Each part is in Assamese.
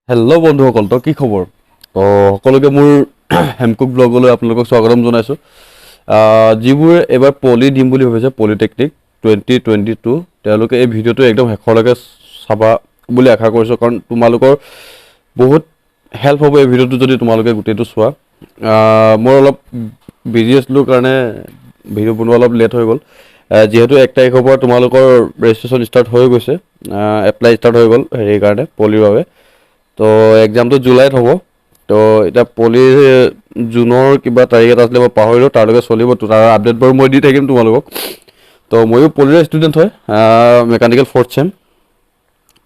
হেল্ল' বন্ধুসকল, তো কি খবৰ? তো সকলোকে মোৰ হেমকুক ব্লগলৈ আপোনালোকক স্বাগতম জনাইছোঁ। যিবোৰে এইবাৰ পলি দিম বুলি ভাবিছে, পলিটেকনিক 2022, তেওঁলোকে এই ভিডিঅ'টো একদম শেষলৈকে চাবা বুলি আশা কৰিছোঁ, কাৰণ তোমালোকৰ বহুত হেল্প হ'ব এই ভিডিঅ'টো যদি তোমালোকে গোটেইটো চোৱা। মই অলপ বিজি আছিলোঁ কাৰণে ভিডিঅ' বনোৱা অলপ লেট হৈ গ'ল। যিহেতু 1 তাৰিখৰ পৰা তোমালোকৰ ৰেজিষ্ট্ৰেশ্যন ষ্টাৰ্ট হৈ গৈছে, এপ্লাই ষ্টাৰ্ট হৈ গ'ল হেৰিৰ কাৰণে, পলিৰ বাবে। তো এক্সামটো জুলাইত হ'ব। তো এতিয়া পলিৰ জুনৰ কিবা তাৰিখ এটা আছিলে, মই পাহৰিলোঁ, তাৰলৈকে চলিব। তো তাৰ আপডেট বাৰু মই দি থাকিম তোমালোকক। তো ময়ো পলিৰ ষ্টুডেণ্ট হয়, মেকানিকেল 4th চেম।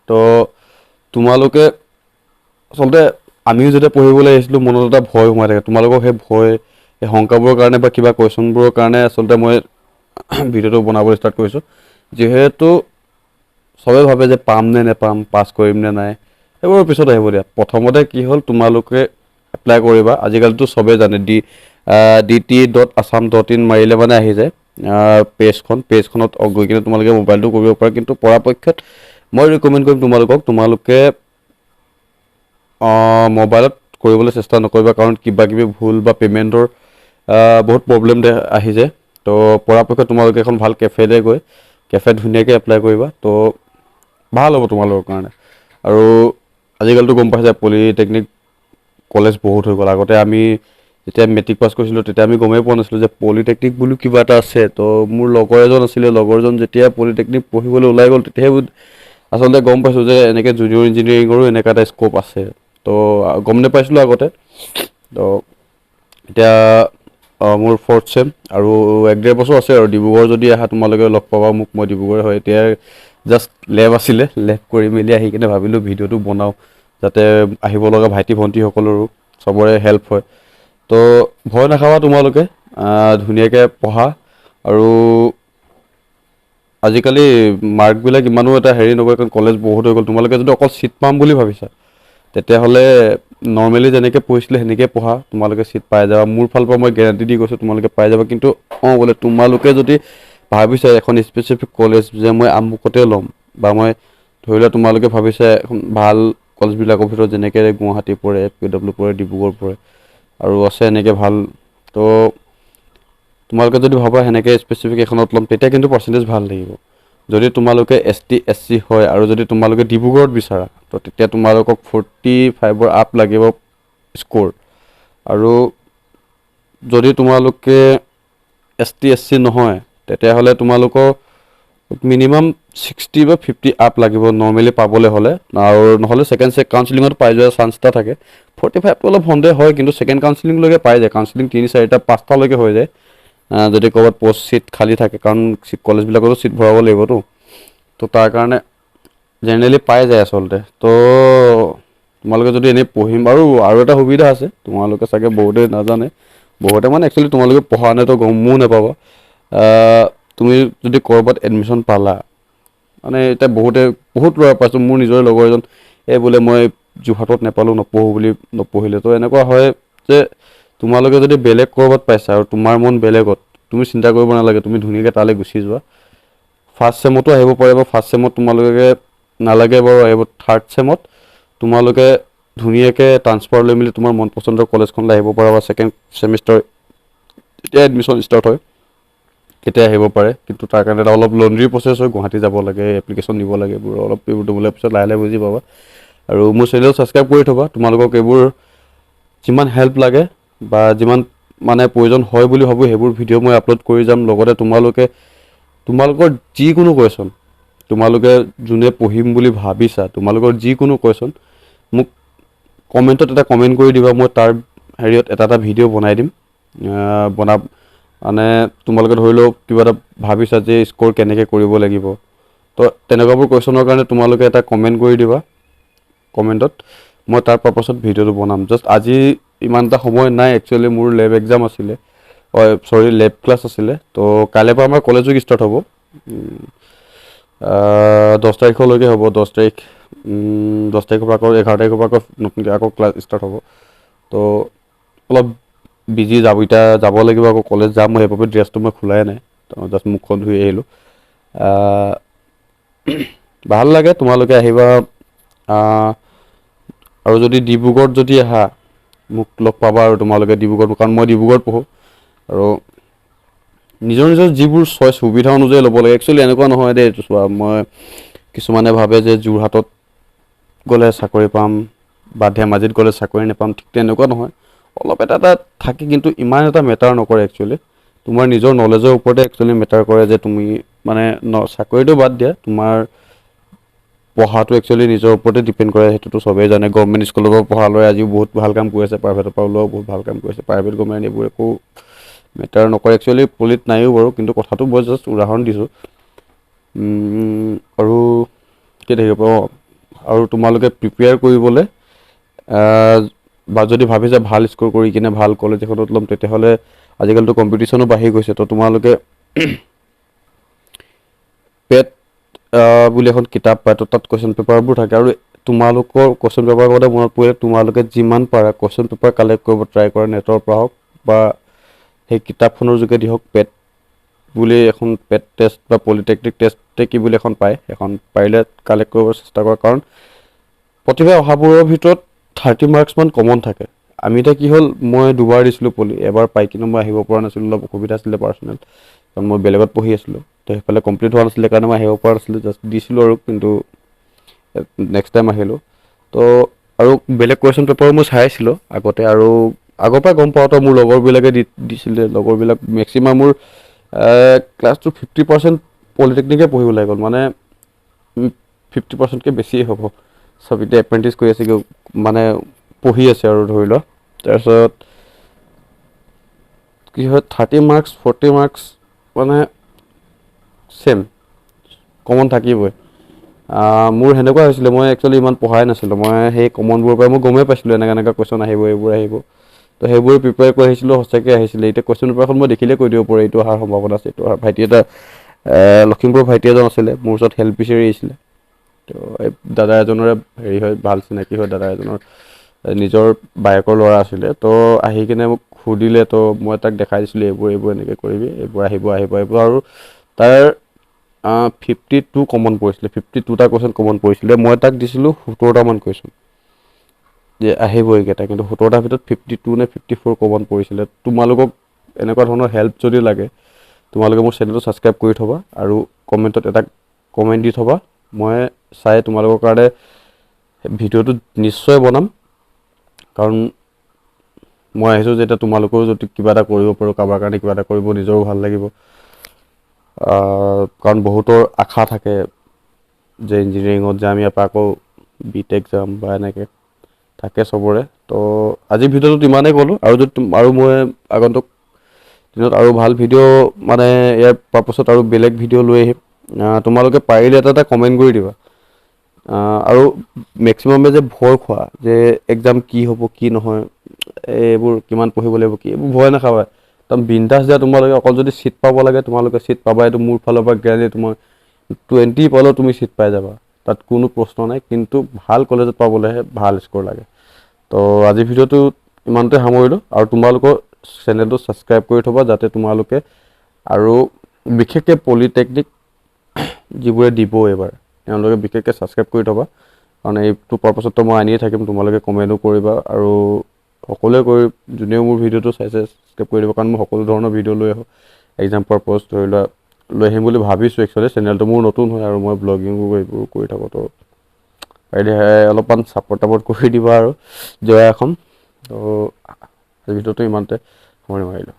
তো তোমালোকে আচলতে আমিও যেতিয়া পঢ়িবলৈ আহিছিলোঁ, মনত এটা ভয় সোমাই থাকে। তোমালোকৰ সেই ভয়, সেই শংকাবোৰৰ কাৰণে বা কিবা কুৱেশ্যনবোৰৰ কাৰণে আচলতে মই ভিডিঅ'টো বনাবলৈ ষ্টাৰ্ট কৰিছোঁ। যিহেতু চবেই ভাবে যে পাম নে নেপাম, পাছ কৰিম নে নাই, সেইবোৰৰ পিছত আহিব দিয়া। প্ৰথমতে কি হ'ল, তোমালোকে এপ্লাই কৰিবা। আজিকালিতো চবেই জানে, DT.assam.in মাৰিলে মানে আহি যায় পেজখনত গৈ কিনে তোমালোকে মোবাইলটো কৰিব পাৰা। কিন্তু পৰাপক্ষত মই ৰিকমেণ্ড কৰিম তোমালোকে মোবাইলত কৰিবলৈ চেষ্টা নকৰিবা, কাৰণ কিবা কিবি ভুল বা পে'মেণ্টৰ বহুত প্ৰব্লেম আহি যায়। তো পৰাপক্ষত তোমালোকে এখন ভাল কেফেত ধুনীয়াকৈ এপ্লাই কৰিবা। তো ভাল হ'ব তোমালোকৰ কাৰণে। আৰু আজিকালিতো গম পাইছে, পলিটেকনিক কলেজ বহুত হৈ গ'ল। আগতে আমি যেতিয়া মেট্ৰিক পাছ কৰিছিলোঁ, তেতিয়া আমি গমেই পোৱা নাছিলোঁ যে পলিটেকনিক বুলি কিবা এটা আছে। তো মোৰ লগৰ এজন আছিলে, লগৰজন যেতিয়া পলিটেকনিক পঢ়িবলৈ ওলাই গ'ল, তেতিয়াহে আচলতে গম পাইছোঁ যে এনেকৈ জুনিয়ৰ ইঞ্জিনিয়াৰিঙৰো এনেকুৱা এটা স্ক'প আছে। তো গম নাপাইছিলোঁ আগতে। তো এতিয়া মোৰ 4th চেম আৰু 1-1.5 বছৰ আছে আৰু। ডিব্ৰুগড় যদি আহা তোমালোকে লগ পাবা মোক, মই ডিব্ৰুগড় হয়। এতিয়া জাষ্ট লেব আছিলে, লেব কৰি মেলি আহি কিনে ভাবিলোঁ ভিডিঅ'টো বনাওঁ, যাতে আহিব লগা ভাইটি ভণ্টিসকলৰো চবৰে হেল্প হয়। তো ভয় নাখাবা তোমালোকে, ধুনীয়াকৈ পঢ়া। আৰু আজিকালি মাৰ্কবিলাক ইমানো এটা হেৰি নকৰে, কাৰণ কলেজ বহুত হৈ গ'ল। তোমালোকে যদি অকল ছিট পাম বুলি ভাবিছা, তেতিয়াহ'লে নৰ্মেলি যেনেকৈ পঢ়িছিলে সেনেকৈ পঢ়া, তোমালোকে ছিট পাই যাবা। মোৰ ফালৰ পৰা মই গেৰাণ্টি দি কৈছোঁ, তোমালোকে পাই যাবা। কিন্তু বোলে তোমালোকে যদি ভাবিছা এখন স্পেচিফিক কলেজ যে মই আমুকতে ল'ম, বা মই ধৰি লোৱা তোমালোকে ভাবিছা এখন ভাল কলেজবিলাকৰ ভিতৰত যেনেকৈ গুৱাহাটী পৰে, FKW পৰে, ডিব্ৰুগড় পৰে, আৰু আছে এনেকৈ ভাল। তো তোমালোকে যদি ভাবা সেনেকৈ স্পেচিফিক এখনত ল'ম, তেতিয়া কিন্তু পাৰ্চেণ্টেজ ভাল লাগিব। যদি তোমালোকে ST SC হয় আৰু যদি তোমালোকে ডিব্ৰুগড়ত বিচাৰা, তো তেতিয়া তোমালোকক 45ৰ আপ লাগিব স্ক'ৰ। আৰু যদি তোমালোকে ST SC নহয়, তেতিয়াহ'লে তোমালোকৰ মিনিমাম 60 বা 50 আপ লাগিব নৰ্মেলি পাবলৈ হ'লে। আৰু নহ'লে ছেকেণ্ড কাউন্সিলিঙত পাই যোৱাৰ চান্স এটা থাকে। 45টো অলপ সন্দেহ হয়, কিন্তু ছেকেণ্ড কাউন্সিলিংলৈকে পাই যায়। কাউন্সিলিং 3-4টা 5টালৈকে হৈ যায়, যদি ক'ৰবাত পষ্ট চিট খালী থাকে, কাৰণ কলেজবিলাকতো চিট ভৰাব লাগিবতো। তো তাৰ কাৰণে জেনেৰেলি পাই যায় আচলতে। তো তোমালোকে যদি এনেই পঢ়িম আৰু এটা সুবিধা আছে, তোমালোকে চাগে বহুতে নাজানে, বহুতে মানে একচুৱেলি তোমালোকে পঢ়া নাইতো গমো নাপাবা। তুমি যদি ক'ৰবাত এডমিশ্যন পালা, মানে এতিয়া বহুত ল'ৰা পাইছোঁ, মোৰ নিজৰ লগৰ এজন বোলে মই যোৰহাটত নাপালোঁ, নপঢ়িলে। তো এনেকুৱা হয় যে তোমালোকে যদি বেলেগ ক'ৰবাত পাইছা আৰু তোমাৰ মন বেলেগত, তুমি চিন্তা কৰিব নালাগে, তুমি ধুনীয়াকৈ তালৈ গুচি যোৱা। ফাৰ্ষ্ট চেমতো আহিব পাৰিব, ফাৰ্ষ্ট চেমত তোমালোকে নালাগে বাৰু আহিব। 3rd চেমত তোমালোকে ধুনীয়াকৈ ট্ৰান্সফাৰ লৈ মেলি তোমাৰ মন পচন্দৰ কলেজখনলৈ আহিব পাৰা, বা ছেকেণ্ড চেমিষ্টাৰ যেতিয়া এডমিশ্যন ষ্টাৰ্ট হয় কেতিয়া আহিব পাৰে। কিন্তু তাৰ কাৰণে এটা অলপ লণ্ড্ৰি প্ৰচেছ হয়, গুৱাহাটী যাব লাগে, এপ্লিকেশ্যন দিব লাগে, এইবোৰ অলপ দিবলৈ পিছত লাহে লাহে বুজি পাবা। আৰু মোৰ চেনেল ছাবস্ক্ৰাইব কৰি থ'বা। তোমালোকক এইবোৰ যিমান হেল্প লাগে বা যিমান মানে প্ৰয়োজন হয় বুলি ভাবোঁ, সেইবোৰ ভিডিঅ' মই আপলোড কৰি যাম। লগতে তোমালোকৰ যিকোনো কুৱেশ্যন, তোমালোকে যোনে পঢ়িম বুলি ভাবিছা, তোমালোকৰ যিকোনো কুৱেশ্যন মোক কমেণ্টত এটা কমেণ্ট কৰি দিবা। মই তাৰ হেৰিয়ত এটা ভিডিঅ' বনাই দিম। মানে তোমালোকে ধৰি লওক কিবা এটা ভাবিছা যে স্ক'ৰ কেনেকৈ কৰিব লাগিব, তো তেনেকুৱাবোৰ কুৱেশ্যনৰ কাৰণে তোমালোকে এটা কমেণ্ট কৰি দিবা কমেণ্টত। মই তাৰ পাছত ভিডিঅ'টো বনাম। জাষ্ট আজি ইমান এটা সময় নাই, একচুৱেলি মোৰ লেব এক্সাম আছিলে, লেব ক্লাছ আছিলে। তো কাইলৈৰ পৰা আমাৰ কলেজ উইক ষ্টাৰ্ট হ'ব, 10 তাৰিখলৈকে হ'ব। 10 তাৰিখৰ পৰা আকৌ 11 তাৰিখৰ পৰা আকৌ নতুনকৈ আকৌ ক্লাছ ষ্টাৰ্ট হ'ব। তো অলপ বিজি এতিয়া যাব লাগিব, আকৌ কলেজ যাম। মই সেইবাবে ড্ৰেছটো মই খোলাই নাই, তো জাষ্ট মুখখন ধুই আহিলোঁ। ভাল লাগে, তোমালোকে আহিবা। আৰু যদি ডিব্ৰুগড়ত যদি আহা মোক লগ পাবা আৰু তোমালোকে ডিব্ৰুগড়ত, কাৰণ মই ডিব্ৰুগড়ত পঢ়োঁ। আৰু নিজৰ নিজৰ যিবোৰ চইচ সুবিধা অনুযায়ী ল'ব লাগে। একচুৱেলি এনেকুৱা নহয় দেই, এইটো চোৱা, মই কিছুমানে ভাবে যে যোৰহাটত গ'লে চাকৰি পাম বা ধেমাজিত গ'লে চাকৰি নাপাম, ঠিক তেনেকুৱা নহয়। অলপ এটা থাকে, কিন্তু ইমান এটা মেটাৰ নকৰে একচুৱেলি। তোমাৰ নিজৰ নলেজৰ ওপৰতে একচুৱেলি মেটাৰ কৰে যে তুমি মানে চাকৰিটো বাদ দিয়া, তোমাৰ পঢ়াটো একচুৱেলি নিজৰ ওপৰতে ডিপেণ্ড কৰে। সেইটোতো চবেই জানে। গভৰ্ণমেণ্ট স্কুলৰ পৰা পঢ়া ল'ৰাই আজিও বহুত ভাল কাম কৰি আছে, প্ৰাইভেটৰ পৰা ওলোৱাও বহুত ভাল কাম কৰি আছে। প্ৰাইভেট গভৰ্ণমেণ্ট এইবোৰ একো মেটাৰ নকৰে একচুৱেলি। পলিট নাইও বাৰু, কিন্তু কথাটো মই জাষ্ট উদাহৰণ দিছোঁ। আৰু কি থাকিব, আৰু তোমালোকে প্ৰিপেয়াৰ কৰিবলৈ বা যদি ভাবিছা ভাল স্ক'ৰ কৰি কিনে ভাল কলেজ এখনত ল'ম, তেতিয়াহ'লে আজিকালিতো কম্পিটিশ্যনো বাঢ়ি গৈছে। তো তোমালোকে পেট বুলি এখন কিতাপ পায়, তো তাত কুৱেশ্যন পেপাৰবোৰ থাকে। আৰু তোমালোকৰ কুৱেশ্যন পেপাৰৰ কথা মনত পৰিলে তোমালোকে যিমান পাৰা কুৱেশ্যন পেপাৰ কালেক্ট কৰিব ট্ৰাই কৰা, নেটৰ পৰা হওক বা সেই কিতাপখনৰ যোগেদি হওক। পেট বুলি এখন পেট টেষ্ট বা পলিটেকনিক টেষ্ট কি বুলি এখন পায়, এখন পাৰিলে কালেক্ট কৰিব চেষ্টা কৰা। কাৰণ প্ৰতিভা অহাবোৰৰ ভিতৰত 30 মাৰ্কছমান কমন থাকে। আমি এতিয়া কি হ'ল, মই দুবাৰ দিছিলোঁ পলি, এবাৰ পাই কিন্তু মই আহিব পৰা নাছিলোঁ, অলপ অসুবিধা আছিলে পাৰ্চনেল, কাৰণ মই বেলেগত পঢ়ি আছিলোঁ। তো সেইফালে কমপ্লিট হোৱা নাছিলে কাৰণে মই আহিব পৰা নাছিলোঁ, জাষ্ট দিছিলোঁ আৰু, কিন্তু নেক্সট টাইম আহিলোঁ। তো আৰু বেলেগ কুৱেশ্যন পেপাৰো মই চাইছিলোঁ আগতে, আৰু আগৰ পৰা গম পাওঁ। তো মোৰ লগৰবিলাকে দিছিলে, লগৰবিলাক মেক্সিমাম মোৰ ক্লাছটো 50% পলিটেকনিকে পঢ়ি ওলাই গ'ল, মানে 50%কৈ বেছিয়ে হ'ব। চব এতিয়া এপ্ৰেণ্টিছ কৰি আছে, মানে পঢ়ি আছে আৰু ধৰি লোৱা। তাৰপিছত কি হয়, 30 মাৰ্কছ 40 মাৰ্কছ মানে ছেম কমন থাকিবই। মোৰ সেনেকুৱা হৈছিলে, মই একচুৱেলি ইমান পঢ়াই নাছিলোঁ। মই সেই কমনবোৰৰ পৰা মই গমেই পাইছিলোঁ এনেকুৱা কুৱেশ্যন আহিব, এইবোৰ আহিব। তো সেইবোৰ প্ৰিপেয়াৰ কৰি আহিছিলোঁ, সঁচাকৈ আহিছিলে। এতিয়া কুৱেশ্যন পেপাৰখন মই দেখিলে কৈ দিব পাৰোঁ এইটো অহাৰ সম্ভাৱনা আছে, এইটো অহাৰ। ভাইটি এটা লখিমপুৰৰ ভাইটি এজন আছিলে, মোৰ ওচৰত হেল্প বিচাৰি আহিছিলে। তো এই দাদা এজনৰে হেৰি হয়, ভাল চিনাকি হয় দাদা এজনৰ, নিজৰ বায়েকৰ ল'ৰা আছিলে। তো আহি কিনে মোক সুধিলে, তো মই তাক দেখাই দিছিলোঁ, এইবোৰ এনেকৈ কৰিবি, এইবোৰ আহিব। আৰু তাৰ 52 কমন পৰিছিলে, 52টা কুৱেশ্যন কমন পৰিছিলে। মই তাক দিছিলোঁ 17টামান কুৱেশ্যন যে আহিব এইকেইটা, কিন্তু 17টাৰ ভিতৰত 52 নে 54 কমন পৰিছিলে। তোমালোকক এনেকুৱা ধৰণৰ হেল্প যদি লাগে, তোমালোকে মোৰ চেনেলটো ছাবস্ক্ৰাইব কৰি থ'বা আৰু কমেণ্টত এটা কমেণ্ট দি থ'বা। মই চাই তোমালোকৰ কাৰণে ভিডিঅ'টো নিশ্চয় বনাম, কাৰণ মই আহিছোঁ যে এতিয়া তোমালোকেও যদি কিবা এটা কৰিব পাৰোঁ, কাৰোবাৰ কাৰণে কিবা এটা কৰিব, নিজৰো ভাল লাগিব। কাৰণ বহুতৰ আশা থাকে যে ইঞ্জিনিয়াৰিঙত যাম, ইয়াৰ পৰা আকৌ BTech যাম বা এনেকৈ থাকে চবৰে। তো আজিৰ ভিডিঅ'টোত ইমানেই ক'লোঁ, আৰু মই আগন্তুক দিনত আৰু ভাল ভিডিঅ' মানে ইয়াৰ পাছত আৰু বেলেগ ভিডিঅ' লৈ আহিম। তোমালোকে পাৰিলে এটা কমেণ্ট কৰি দিবা। আৰু মেক্সিমামে যে ভয় খোৱা যে এক্সাম কি হ'ব কি নহয়, এইবোৰ কিমান পঢ়িব লাগিব, কি এইবোৰ ভয় নাখাবা। একদম বিন্দাছ দিয়া তোমালোকে। অকল যদি চিট পাব লাগে, তোমালোকে চিট পাবা, এইটো মোৰ ফালৰ পৰা গেৰাণ্টি। তোমাৰ 20 পালেও তুমি চিট পাই যাবা, তাত কোনো প্ৰশ্ন নাই। কিন্তু ভাল কলেজত পাবলৈহে ভাল স্ক'ৰ লাগে। তো আজিৰ ভিডিঅ'টো ইমানতে সামৰিলোঁ, আৰু তোমালোকৰ চেনেলটো ছাবস্ক্ৰাইব কৰি থ'বা, যাতে তোমালোকে আৰু বিশেষকৈ পলিটেকনিক যিবোৰে দিব এইবাৰ, তেওঁলোকে বিশেষকৈ ছাবস্ক্ৰাইব কৰি থ'বা, কাৰণ এইটো পাৰপাছততো মই আনিয়ে থাকিম। তোমালোকে কমেণ্টো কৰিবা, আৰু সকলোৱে যোনেও মোৰ ভিডিঅ'টো চাইছে ছাবস্ক্ৰাইব কৰি দিব, কাৰণ মই সকলো ধৰণৰ ভিডিঅ' লৈ আহোঁ। এক্সাম পাৰপছ ধৰি লোৱা লৈ আহিম বুলি ভাবিছোঁ। একচুৱেলি চেনেলটো মোৰ নতুন হয়, আৰু মই ব্লগিংবোৰ এইবোৰ কৰি থাকোঁ। তো পাৰিলে অলপমান ছাপৰ্ট কৰি দিবা আৰু জয়া এখন। তো ভিডিঅ'টো ইমানতে সামৰি মাৰিলোঁ।